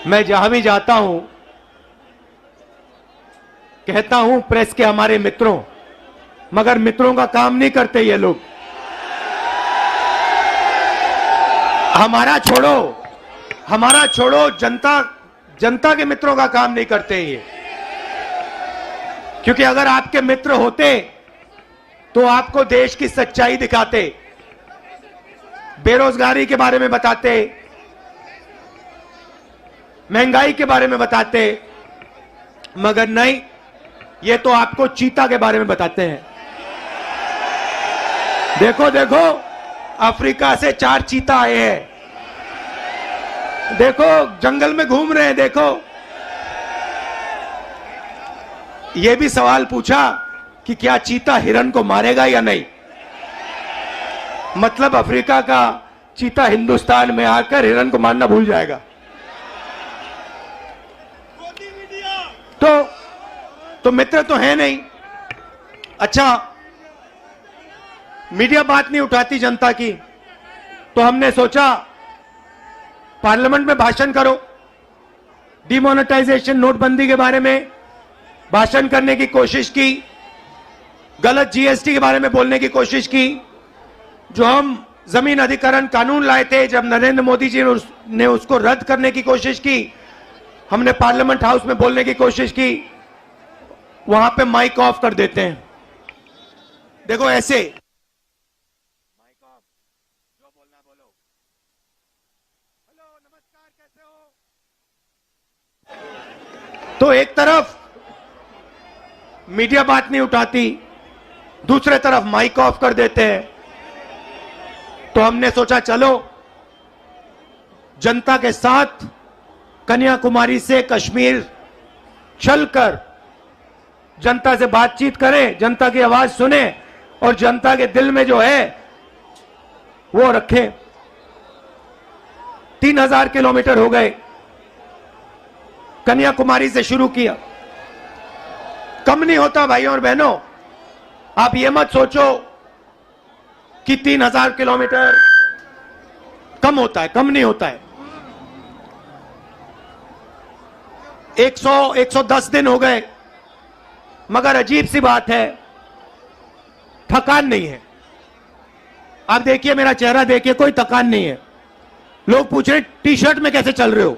मैं जहां भी जाता हूं कहता हूं प्रेस के हमारे मित्रों, मगर मित्रों का काम नहीं करते ये लोग। हमारा छोड़ो जनता के मित्रों का काम नहीं करते ये। क्योंकि अगर आपके मित्र होते तो आपको देश की सच्चाई दिखाते, बेरोजगारी के बारे में बताते, महंगाई के बारे में बताते, मगर नहीं, ये तो आपको चीता के बारे में बताते हैं। देखो देखो, अफ्रीका से 4 चीता आए हैं, देखो जंगल में घूम रहे हैं। देखो, ये भी सवाल पूछा कि क्या चीता हिरन को मारेगा या नहीं। मतलब अफ्रीका का चीता हिंदुस्तान में आकर हिरन को मारना भूल जाएगा। तो मित्र तो है नहीं। अच्छा, मीडिया बात नहीं उठाती जनता की, तो हमने सोचा पार्लियामेंट में भाषण करो। डिमोनेटाइजेशन, नोटबंदी के बारे में भाषण करने की कोशिश की, गलत जीएसटी के बारे में बोलने की कोशिश की। जो हम जमीन अधिग्रहण कानून लाए थे, जब नरेंद्र मोदी जी ने उसको रद्द करने की कोशिश की, हमने पार्लियामेंट हाउस में बोलने की कोशिश की, वहां पे माइक ऑफ कर देते हैं। देखो ऐसे, माइक ऑफ, जो बोलना बोलो। हेलो, नमस्कार, कैसे हो। तो एक तरफ मीडिया बात नहीं उठाती, दूसरे तरफ माइक ऑफ कर देते हैं। तो हमने सोचा चलो जनता के साथ कन्याकुमारी से कश्मीर चलकर जनता से बातचीत करें, जनता की आवाज सुने और जनता के दिल में जो है वो रखें। 3000 किलोमीटर हो गए, कन्याकुमारी से शुरू किया। कम नहीं होता भाइयों और बहनों। आप ये मत सोचो कि 3000 किलोमीटर कम होता है, कम नहीं होता है। 110 दिन हो गए, मगर अजीब सी बात है, थकान नहीं है। आप देखिए, मेरा चेहरा देखिए, कोई थकान नहीं है। लोग पूछ रहे टी शर्ट में कैसे चल रहे हो।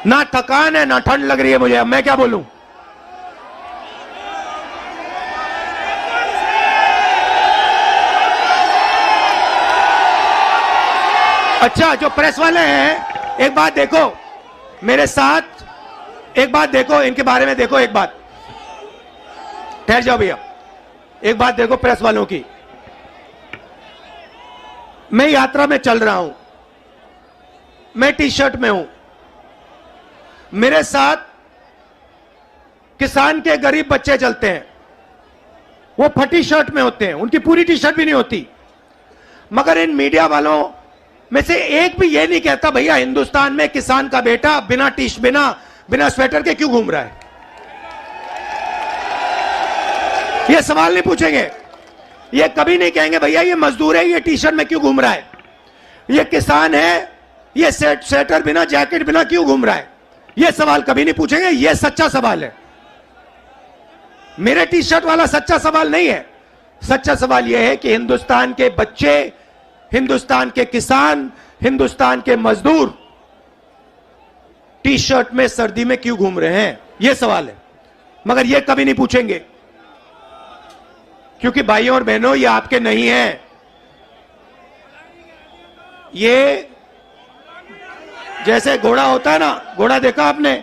ना थकान है ना ठंड लग रही है मुझे। अब मैं क्या बोलूं। अच्छा, जो प्रेस वाले हैं, एक बात देखो मेरे साथ, एक बात देखो इनके बारे में। देखो एक बात, ठहर जाओ भैया, एक बात देखो प्रेस वालों की। मैं यात्रा में चल रहा हूं, मैं टी शर्ट में हूं, मेरे साथ किसान के गरीब बच्चे चलते हैं, वो फटी शर्ट में होते हैं, उनकी पूरी टी शर्ट भी नहीं होती। मगर इन मीडिया वालों में से एक भी ये नहीं कहता भैया हिंदुस्तान में किसान का बेटा बिना स्वेटर के क्यों घूम रहा है। ये सवाल नहीं पूछेंगे, ये कभी नहीं कहेंगे भैया ये मजदूर है, ये टी शर्ट में क्यों घूम रहा है, ये किसान है, ये स्वेटर बिना, जैकेट बिना क्यों घूम रहा है। ये सवाल कभी नहीं पूछेंगे। ये सच्चा सवाल है, मेरे टी शर्ट वाला सच्चा सवाल नहीं है। सच्चा सवाल यह है कि हिंदुस्तान के बच्चे, हिंदुस्तान के किसान, हिंदुस्तान के मजदूर टी शर्ट में सर्दी में क्यों घूम रहे हैं, यह सवाल है। मगर यह कभी नहीं पूछेंगे, क्योंकि भाइयों और बहनों ये आपके नहीं हैं। ये जैसे घोड़ा होता है ना, घोड़ा देखा आपने,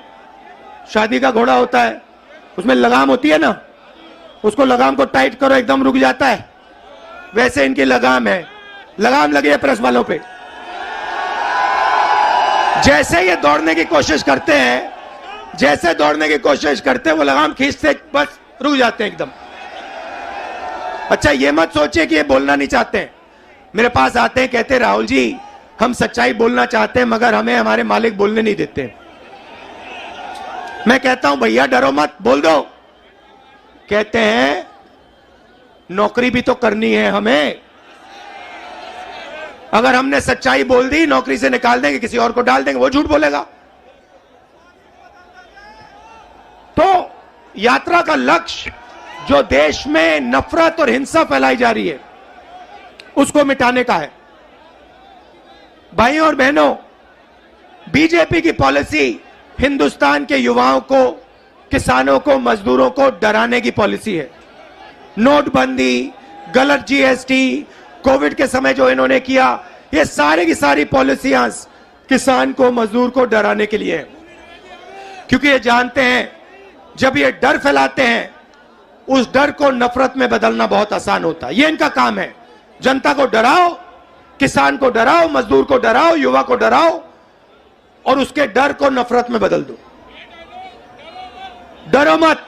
शादी का घोड़ा होता है, उसमें लगाम होती है ना, उसको लगाम को टाइट करो एकदम रुक जाता है। वैसे इनकी लगाम है, लगाम लगी है प्रेस वालों पे। जैसे ये दौड़ने की कोशिश करते हैं, जैसे दौड़ने की कोशिश करते हैं, वो लगाम खींचते बस रुक जाते हैं एकदम। अच्छा, ये मत सोचिए कि ये बोलना नहीं चाहते। मेरे पास आते हैं, कहते राहुल जी हम सच्चाई बोलना चाहते हैं, मगर हमें हमारे मालिक बोलने नहीं देते। मैं कहता हूं भैया डरो मत, बोल दो। कहते हैं नौकरी भी तो करनी है हमें, अगर हमने सच्चाई बोल दी, नौकरी से निकाल देंगे, किसी और को डाल देंगे, वो झूठ बोलेगा। तो यात्रा का लक्ष्य जो देश में नफरत और हिंसा फैलाई जा रही है उसको मिटाने का है। भाइयों और बहनों, बीजेपी की पॉलिसी हिंदुस्तान के युवाओं को, किसानों को, मजदूरों को डराने की पॉलिसी है। नोटबंदी, गलत जीएसटी, कोविड के समय जो इन्होंने किया, ये सारी की सारी पॉलिसियां किसान को, मजदूर को डराने के लिए है। क्योंकि ये जानते हैं जब ये डर फैलाते हैं, उस डर को नफरत में बदलना बहुत आसान होता है। ये इनका काम है। जनता को डराओ, किसान को डराओ, मजदूर को डराओ, युवा को डराओ और उसके डर को नफरत में बदल दो। डरो मत।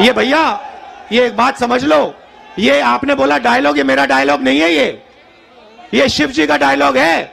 ये भैया, ये एक बात समझ लो, ये आपने बोला डायलॉग, ये मेरा डायलॉग नहीं है। ये शिव जी का डायलॉग है।